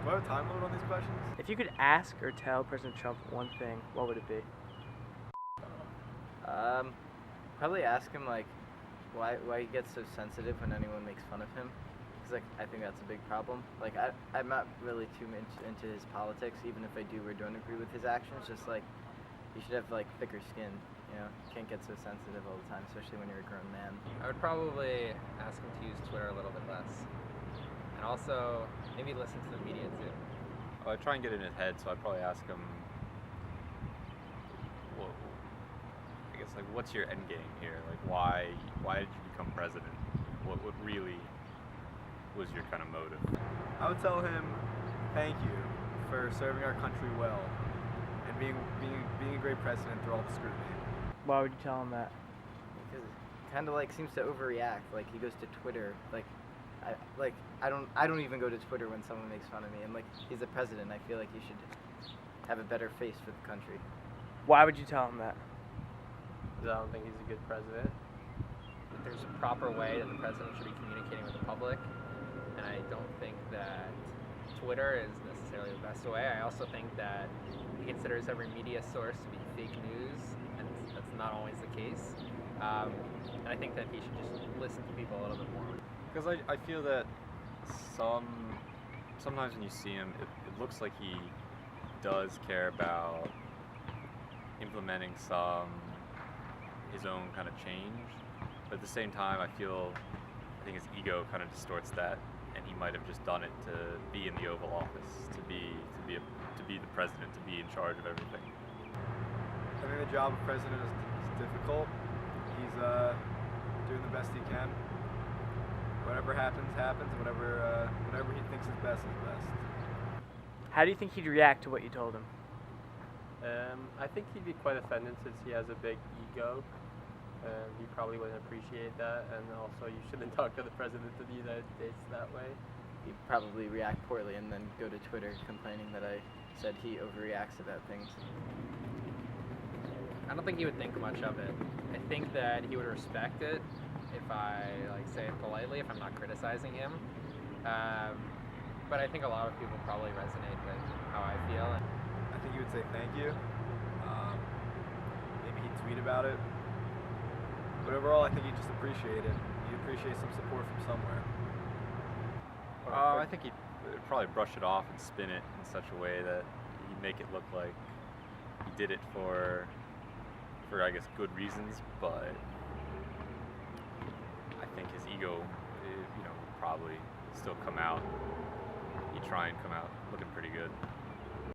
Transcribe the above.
Do I have a time limit on these questions? If you could ask or tell President Trump one thing, what would it be? Probably ask him like why he gets so sensitive when anyone makes fun of him. Because like I think that's a big problem. Like I'm not really too much into his politics, even if I do or don't agree with his actions. Just like you should have like thicker skin. You know, you can't get so sensitive all the time, especially when you're a grown man. I would probably ask him to use Twitter a little bit less. And also, maybe listen to the media too. I'd try and get in his head, so I'd probably ask him, well, I guess, like, what's your end game here? Like, why did you become president? What really was your kind of motive? I would tell him thank you for serving our country well and being a great president through all the scrutiny. Why would you tell him that? Because he kind of like seems to overreact. Like he goes to Twitter. I don't even go to Twitter when someone makes fun of me. And like he's the president. I feel like he should have a better face for the country. Why would you tell him that? Because I don't think he's a good president. That there's a proper way that the president should be communicating with the public. And I don't think that Twitter is necessarily the best way. I also think that he considers every media source to be fake news, and that's not always the case. And I think that he should just listen to people a little bit more. Because I feel that sometimes when you see him, it looks like he does care about implementing his own kind of change. But at the same time, I think his ego kind of distorts that, and he might have just done it to be in the Oval Office, to be the president, to be in charge of everything. I think the job of president is difficult. He's doing the best he can. Whatever happens, happens. Whatever he thinks is best is best. How do you think he'd react to what you told him? I think he'd be quite offended since he has a big ego. He probably wouldn't appreciate that, and also you shouldn't talk to the President of the United States that way. He'd probably react poorly and then go to Twitter complaining that I said he overreacts about things. I don't think he would think much of it. I think that he would respect it if I say it politely, if I'm not criticizing him. But I think a lot of people probably resonate with how I feel. I think he would say thank you. Maybe he'd tweet about it. But overall, I think he'd just appreciate it. He'd appreciate some support from somewhere. I think he'd probably brush it off and spin it in such a way that he'd make it look like he did it for I guess good reasons, but I think his ego, would probably still come out. He'd try and come out looking pretty good.